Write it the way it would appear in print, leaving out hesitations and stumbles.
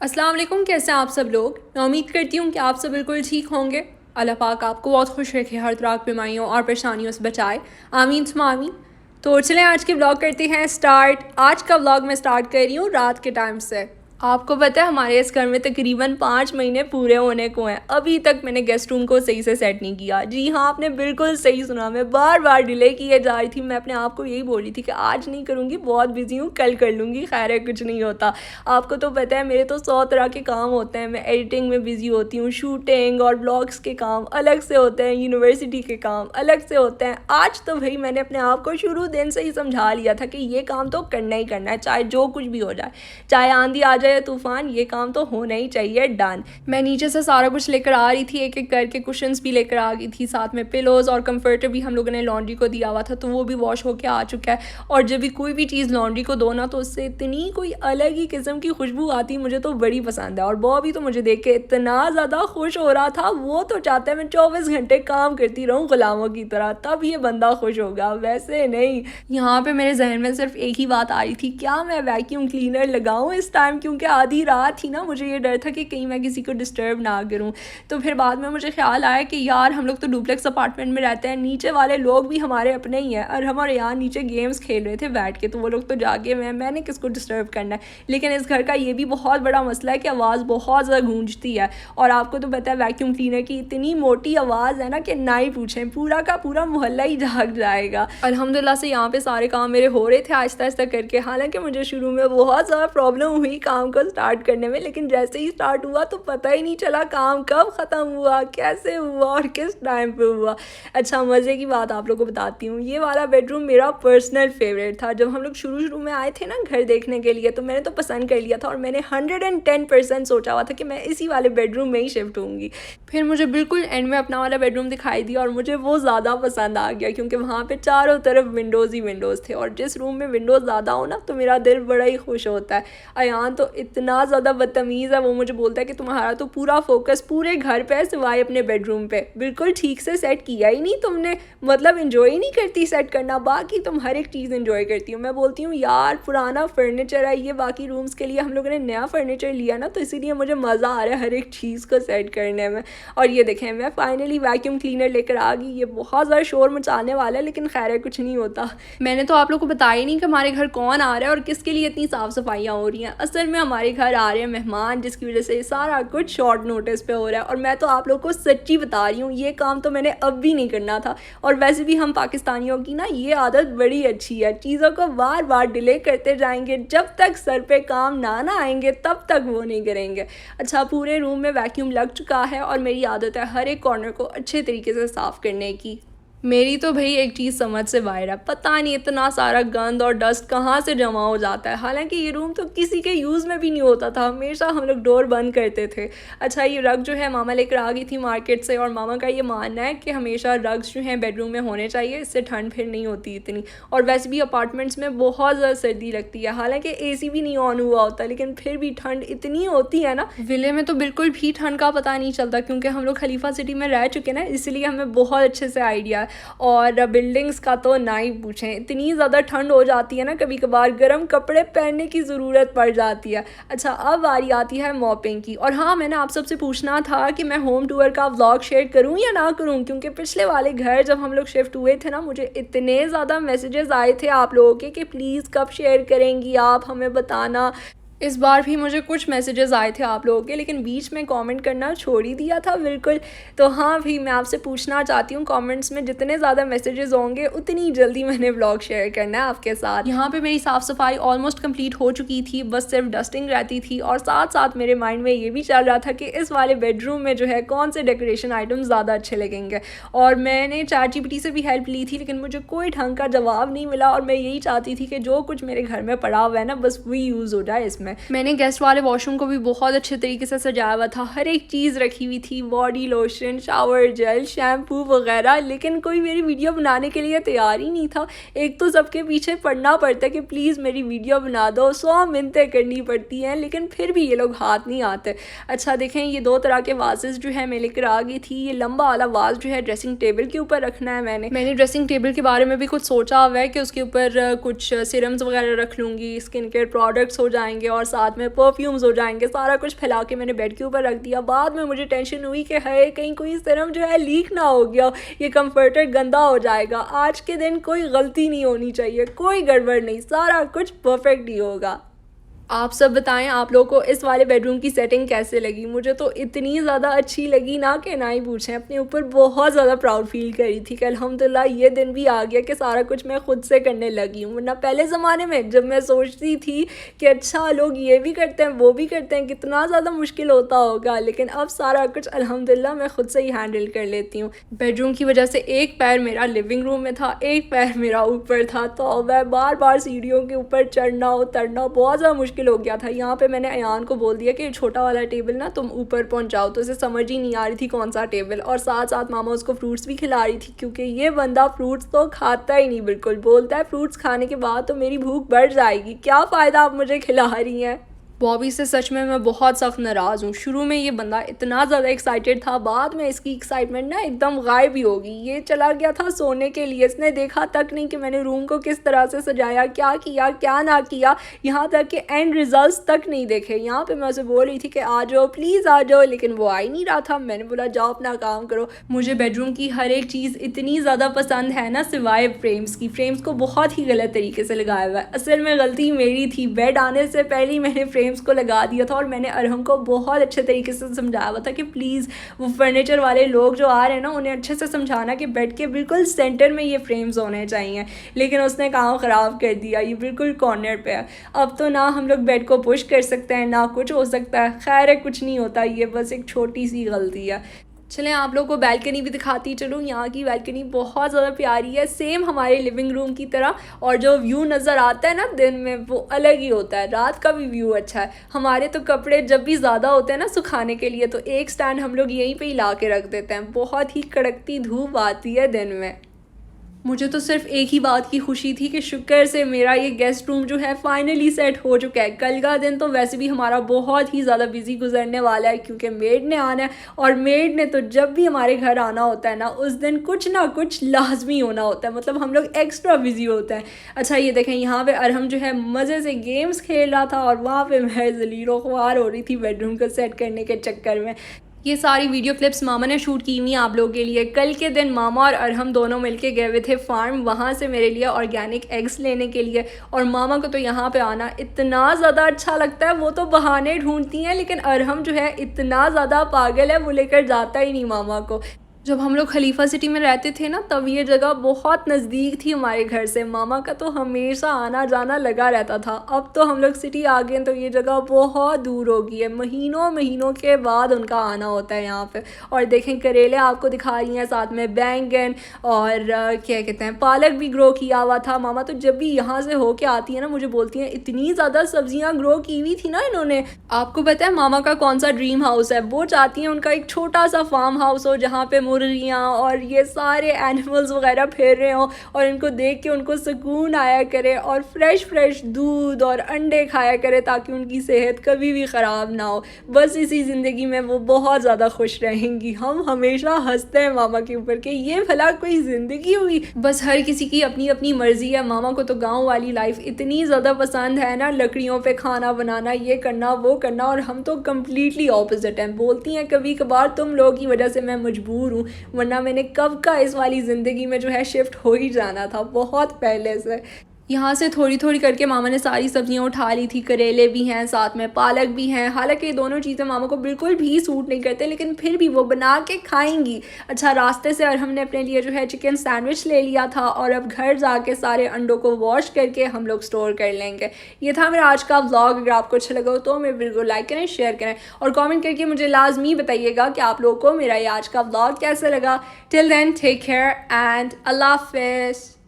अस्सलाम वालेकुम, कैसे हैं आप सब लोग। मैं उम्मीद करती हूँ कि आप सब बिल्कुल ठीक होंगे। अल्लाह पाक आपको बहुत खुश रखे, हर तरह की बीमारियों और परेशानियों से बचाए। आमीन सुम्मा आमीन। तो चलें आज के व्लॉग करते हैं स्टार्ट। आज का व्लॉग मैं स्टार्ट कर रही हूँ रात के टाइम से। आपको पता है हमारे इस घर में तकरीबन 5 महीने पूरे होने को हैं, अभी तक मैंने गेस्ट रूम को सही से सेट नहीं किया। जी हाँ, आपने बिल्कुल सही सुना, मैं बार बार डिले किए जा रही थी। मैं अपने आप को यही बोल रही थी कि आज नहीं करूँगी, बहुत बिजी हूँ, कल कर लूँगी। खैर है, कुछ नहीं होता। आपको तो पता है मेरे तो 100 तरह के काम होते हैं। मैं एडिटिंग में बिज़ी होती हूँ, शूटिंग और ब्लॉग्स के काम अलग से होते हैं, यूनिवर्सिटी के काम अलग से होते हैं। आज तो भाई मैंने अपने आप को शुरू दिन से ही समझा लिया था कि ये काम तो करना ही करना है, चाहे जो कुछ भी हो जाए, चाहे आंधी आ जाए तूफान, ये काम तो होना ही चाहिए। डन। मैं नीचे से सारा कुछ लेकर आ रही थी, एक एक करके कुशन्स भी लेकर आ गई थी, साथ में पिलोज और कंफर्टर भी हम लोगों ने लॉन्ड्री को दिया हुआ था, तो वो भी वॉश होके आ चुका है। और जब भी कोई भी चीज़ लॉन्ड्री को दो ना, तो उससे इतनी कोई अलग ही किस्म की खुशबू आती, मुझे तो बड़ी पसंद है। और बॉबी तो मुझे देख के इतना ज़्यादा खुश हो रहा था, वो तो चाहता है मैं 24 घंटे काम करती रहूँ गुलामों की तरह, तब ये बंदा खुश होगा, वैसे नहीं। यहाँ पे मेरे जहन में सिर्फ एक ही बात आ रही थी, क्या मैं वैक्यूम क्लीनर लगाऊँ इस टाइम, क्योंकि आधी रात थी ना, मुझे ये डर था कि कहीं मैं किसी को डिस्टर्ब ना करूं। तो फिर बाद में मुझे ख्याल आया कि यार हम लोग तो डुप्लेक्स अपार्टमेंट में रहते हैं, नीचे वाले लोग भी हमारे अपने ही हैं, और हमारे यहाँ नीचे गेम्स खेल रहे थे बैठ के, तो वो लोग तो जागे हुए हैं, मैंने किसको डिस्टर्ब करना है। लेकिन इस घर का ये भी बहुत बड़ा मसला है कि आवाज़ बहुत ज़्यादा गूंजती है, और आपको तो पता है वैक्यूम क्लीनर की इतनी मोटी आवाज़ है ना कि ना ही पूछें, पूरा का पूरा मोहल्ला ही जाग जाएगा। अल्हम्दुलिल्लाह से यहाँ पे सारे काम मेरे हो रहे थे आहिस्ता आहिस्ता करके। हालांकि मुझे शुरू में बहुत ज़्यादा प्रॉब्लम हुई काम को स्टार्ट करने में, लेकिन जैसे ही स्टार्ट हुआ तो पता ही नहीं चला काम कब ख़त्म हुआ, कैसे हुआ और किस टाइम पे हुआ। अच्छा, मज़े की बात आप लोगों को बताती हूँ, ये वाला बेडरूम मेरा पर्सनल फेवरेट था। जब हम लोग शुरू में आए थे ना घर देखने के लिए, तो मैंने तो पसंद कर लिया था, और मैंने 110% सोचा हुआ था कि मैं इसी वाले बेडरूम में ही शिफ्ट होंगी। फिर मुझे बिल्कुल एंड में अपना वाला बेडरूम दिखाई दिया, और मुझे वो ज़्यादा पसंद आ गया, क्योंकि वहाँ पे चारों तरफ विंडोज़ ही विंडोज़ थे, और जिस रूम में विंडोज़ ज़्यादा हो ना, तो मेरा दिल बड़ा ही खुश होता है। अयान तो इतना ज़्यादा बदतमीज़ है, वो मुझे बोलता है कि तुम्हारा तो पूरा फोकस पूरे घर पे है सिवाय अपने बेडरूम पे, बिल्कुल ठीक से सेट किया ही नहीं तुमने, मतलब इन्जॉय ही नहीं करती सेट करना, बाकी तुम हर एक चीज़ इन्जॉय करती हो। मैं बोलती हूँ यार पुराना फर्नीचर है ये, बाकी रूम्स के लिए हम लोगों ने नया फर्नीचर लिया ना, तो इसीलिए मुझे मज़ा आ रहा है हर एक चीज़ को सेट करने में। और ये देखें, मैं फाइनली वैक्यूम क्लीनर लेकर आ गई। ये बहुत ज़्यादा शोर मचाने वाला है, लेकिन खैर है, कुछ नहीं होता। मैंने तो आप लोग को बताया ही नहीं कि हमारे घर कौन आ रहा है और किसके लिए इतनी साफ़ सफाइयाँ हो रही हैं। असल में हमारे घर आ रहे हैं मेहमान, जिसकी वजह से सारा कुछ शॉर्ट नोटिस पे हो रहा है। और मैं तो आप लोग को सच्ची बता रही हूँ, ये काम तो मैंने अब भी नहीं करना था। और वैसे भी हम पाकिस्तानियों की ना ये आदत बड़ी अच्छी है, चीज़ों को बार बार डिले करते जाएंगे, जब तक सर पे काम ना आएंगे तब तक वो नहीं करेंगे। अच्छा, पूरे रूम में वैक्यूम लग चुका है, और मेरी आदत है हर एक कॉर्नर को अच्छे तरीके से साफ़ करने की। मेरी तो भाई एक चीज़ समझ से बाहर है, पता नहीं इतना सारा गंद और डस्ट कहाँ से जमा हो जाता है। हालांकि ये रूम तो किसी के यूज़ में भी नहीं होता था, हमेशा हम लोग डोर बंद करते थे। अच्छा, ये रग जो है मामा लेकर आ गई थी मार्केट से, और मामा का ये मानना है कि हमेशा रग्स जो हैं बेडरूम में होने चाहिए, इससे ठंड फिर नहीं होती इतनी। और वैसे भी अपार्टमेंट्स में बहुत ज़्यादा सर्दी लगती है, हालांकि AC भी नहीं ऑन हुआ होता, लेकिन फिर भी ठंड इतनी होती है ना। विले में तो बिल्कुल भी ठंड का पता नहीं चलता, क्योंकि हम लोग खलीफा सिटी में रह चुके ना, इसलिए हमें बहुत अच्छे से आइडिया है। और बिल्डिंग्स का तो ना ही पूछें, इतनी ज़्यादा ठंड हो जाती है ना, कभी कभार गर्म कपड़े पहनने की ज़रूरत पड़ जाती है। अच्छा, अब बारी आती है मॉपिंग की। और हाँ, मैंने आप सबसे पूछना था कि मैं होम टूर का व्लॉग शेयर करूं या ना करूं, क्योंकि पिछले वाले घर जब हम लोग शिफ्ट हुए थे ना, मुझे इतने ज़्यादा मैसेजेस आए थे आप लोगों के कि प्लीज़ कब शेयर करेंगी आप, हमें बताना। इस बार भी मुझे कुछ मैसेजेस आए थे आप लोगों के, लेकिन बीच में कमेंट करना छोड़ ही दिया था बिल्कुल। तो हाँ भी, मैं आपसे पूछना चाहती हूँ, कमेंट्स में जितने ज़्यादा मैसेजेस होंगे उतनी जल्दी मैंने व्लॉग शेयर करना है आपके साथ। यहाँ पे मेरी साफ़ सफाई ऑलमोस्ट कंप्लीट हो चुकी थी, बस सिर्फ डस्टिंग रहती थी। और साथ साथ मेरे माइंड में ये भी चल रहा था कि इस वाले बेडरूम में जो है कौन से डेकोरेशन आइटम्स ज़्यादा अच्छे लगेंगे। और मैंने ChatGPT से भी हेल्प ली थी, लेकिन मुझे कोई ढंग का जवाब नहीं मिला। और मैं यही चाहती थी कि जो कुछ मेरे घर में पड़ा हुआ है ना, बस वही यूज़ हो जाए इसमें। मैंने गेस्ट वाले वॉशरूम को भी बहुत अच्छे तरीके से सजाया हुआ था, हर एक चीज़ रखी हुई थी, body lotion, shower gel, shampoo वगैरह। लेकिन कोई मेरी वीडियो बनाने के लिए तैयार ही नहीं था। एक तो सबके पीछे पड़ना पड़ता है कि प्लीज़ मेरी वीडियो बना दो, 100 मिन्नतें करनी पड़ती हैं, लेकिन फिर भी ये लोग हाथ नहीं आते। अच्छा देखें, ये 2 तरह के वासेस जो है मैं लेकर आ गई थी। ये लंबा वाला वास जो है ड्रेसिंग टेबल के ऊपर रखना है। मैंने ड्रेसिंग टेबल के बारे में भी कुछ सोचा हुआ है कि उसके ऊपर कुछ सीरम्स वगैरह रख लूँगी, स्किन केयर प्रोडक्ट्स हो जाएंगे, और साथ में परफ्यूम्स हो जाएंगे, सारा कुछ फैला के मैंने बेड के ऊपर रख दिया। बाद में मुझे टेंशन हुई कि है कहीं कोई सीरम जो है लीक ना हो गया, ये कंफर्टर गंदा हो जाएगा। आज के दिन कोई गलती नहीं होनी चाहिए, कोई गड़बड़ नहीं, सारा कुछ परफेक्ट ही होगा। आप सब बताएं आप लोगों को इस वाले बेडरूम की सेटिंग कैसे लगी। मुझे तो इतनी ज़्यादा अच्छी लगी ना कि ना ही पूछें। अपने ऊपर बहुत ज़्यादा प्राउड फील करी थी कि अल्हम्दुलिल्लाह ये दिन भी आ गया कि सारा कुछ मैं खुद से करने लगी हूँ। वरना पहले ज़माने में जब मैं सोचती थी कि अच्छा लोग ये भी करते हैं वो भी करते हैं, कितना ज़्यादा मुश्किल होता होगा, लेकिन अब सारा कुछ अल्हम्दुलिल्लाह मैं खुद से ही हैंडल कर लेती हूँ। बेडरूम की वजह से एक पैर मेरा लिविंग रूम में था, एक पैर मेरा ऊपर था, तो मैं बार बार सीढ़ियों के ऊपर चढ़ना उतरना बहुत ज़्यादा मुश्किल हो गया था। यहाँ पे मैंने अयान को बोल दिया कि छोटा वाला टेबल ना तुम ऊपर पहुँच जाओ, तो उसे समझ ही नहीं आ रही थी कौन सा टेबल। और साथ साथ मामा उसको फ्रूट्स भी खिला रही थी, क्योंकि ये बंदा फ्रूट्स तो खाता ही नहीं, बिल्कुल बोलता है फ्रूट्स खाने के बाद तो मेरी भूख बढ़ जाएगी, क्या फ़ायदा आप मुझे खिला रही हैं। बॉबी से सच में मैं बहुत सख्त नाराज़ हूँ। शुरू में ये बंदा इतना ज़्यादा एक्साइटेड था, बाद में इसकी एक्साइटमेंट ना एकदम गायब ही होगी। ये चला गया था सोने के लिए, इसने देखा तक नहीं कि मैंने रूम को किस तरह से सजाया, क्या किया क्या ना किया, यहाँ तक कि एंड रिजल्ट्स तक नहीं देखे। यहाँ पे मैं उसे बोल रही थी कि आ जाओ प्लीज़ आ जाओ, लेकिन वो आ ही नहीं रहा था। मैंने बोला जाओ अपना काम करो। मुझे बेडरूम की हर एक चीज़ इतनी ज़्यादा पसंद है ना, सिवाय फ्रेम्स की। फ्रेम्स को बहुत ही गलत तरीके से लगाया हुआ है। असल में गलती मेरी थी, बेड आने से पहले ही मैंने फ्रेम्स को लगा दिया था। और मैंने अरहम को बहुत अच्छे तरीके से समझाया हुआ था कि प्लीज़ वो फर्नीचर वाले लोग जो आ रहे हैं ना, उन्हें अच्छे से समझाना कि बेड के बिल्कुल सेंटर में ये फ्रेम्स होने चाहिए। लेकिन उसने काम ख़राब कर दिया, ये बिल्कुल कॉर्नर पे है। अब तो ना हम लोग बेड को पुश कर सकते हैं ना कुछ हो सकता है। खैर है, कुछ नहीं होता, ये बस एक छोटी सी गलती है। चलें आप लोग को बैल्कनी भी दिखाती चलूँ। यहाँ की बैल्कनी बहुत ज़्यादा प्यारी है, सेम हमारे लिविंग रूम की तरह। और जो व्यू नज़र आता है ना दिन में, वो अलग ही होता है। रात का भी व्यू अच्छा है। हमारे तो कपड़े जब भी ज़्यादा होते हैं ना सुखाने के लिए, तो एक स्टैंड हम लोग यहीं पे ही ला के रख देते हैं। बहुत ही कड़कती धूप आती है दिन में। मुझे तो सिर्फ एक ही बात की खुशी थी कि शुक्र से मेरा ये गेस्ट रूम जो है फाइनली सेट हो चुका है। कल का दिन तो वैसे भी हमारा बहुत ही ज़्यादा बिजी गुजरने वाला है, क्योंकि मेड ने आना है। और मेड ने तो जब भी हमारे घर आना होता है ना, उस दिन कुछ ना कुछ लाजमी होना होता है, मतलब हम लोग एक्स्ट्रा बिजी होते हैं। अच्छा ये देखें, यहाँ पे अरहम जो है मज़े से गेम्स खेल रहा था और वहाँ पे मैं ज़लीलो ख्वार हो रही थी बेडरूम को सेट करने के चक्कर में। ये सारी वीडियो क्लिप्स मामा ने शूट की हुई आप लोगों के लिए। कल के दिन मामा और अरहम दोनों मिलके गए हुए थे फार्म, वहाँ से मेरे लिए ऑर्गेनिक एग्स लेने के लिए। और मामा को तो यहाँ पे आना इतना ज़्यादा अच्छा लगता है, वो तो बहाने ढूंढती हैं, लेकिन अरहम जो है इतना ज़्यादा पागल है, वो लेकर जाता ही नहीं मामा को। जब हम लोग खलीफा सिटी में रहते थे ना, तब ये जगह बहुत नज़दीक थी हमारे घर से। मामा का तो हमेशा आना जाना लगा रहता था। अब तो हम लोग सिटी आ गए तो ये जगह बहुत दूर हो गई है, महीनों महीनों के बाद उनका आना होता है यहाँ पे। और देखें करेले आपको दिखा रही हैं, साथ में बैंगन और क्या कहते हैं पालक भी ग्रो किया हुआ था। मामा तो जब भी यहाँ से होके आती है ना, मुझे बोलती हैं इतनी ज़्यादा सब्जियाँ ग्रो की हुई थी ना इन्होंने। आपको पता है मामा का कौन सा ड्रीम हाउस है? वो चाहती हैं उनका एक छोटा सा फार्म हाउस हो, जहाँ पे मुर्गियाँ और ये सारे एनिमल्स वगैरह फिर रहे हों, और इनको देख के उनको सुकून आया करे, और फ्रेश दूध और अंडे खाया करे, ताकि उनकी सेहत कभी भी ख़राब ना हो। बस इसी ज़िंदगी में वो बहुत ज़्यादा खुश रहेंगी। हम हमेशा हंसते हैं मामा के ऊपर कि ये भला कोई ज़िंदगी हुई। बस हर किसी की अपनी अपनी मर्ज़ी है। मामा को तो गाँव वाली लाइफ इतनी ज़्यादा पसंद है ना, लकड़ियों पे खाना बनाना, ये करना वो करना, और हम तो कम्प्लीटली ऑपोजिट हैं। बोलती हैं कभी कभार तुम लोगों की वजह से मैं मजबूर हूँ, वरना मैंने कब का इस वाली ज़िंदगी में जो है शिफ्ट हो ही जाना था, बहुत पहले से। यहाँ से थोड़ी थोड़ी करके मामा ने सारी सब्जियाँ उठा ली थी। करेले भी हैं, साथ में पालक भी हैं। हालांकि ये दोनों चीज़ें मामा को बिल्कुल भी सूट नहीं करते, लेकिन फिर भी वो बना के खाएंगी। अच्छा रास्ते से और हमने अपने लिए जो है चिकन सैंडविच ले लिया था, और अब घर जाके सारे अंडों को वॉश करके हम लोग स्टोर कर लेंगे। ये था मेरा आज का व्लॉग। अगर आपको अच्छा लगा तो मेरे वीडियो को लाइक करें, शेयर करें, और कॉमेंट करके मुझे लाजमी बताइएगा कि आप लोगों को मेरा ये आज का व्लॉग कैसा लगा। Till then take care and अल्लाह हाफिज़।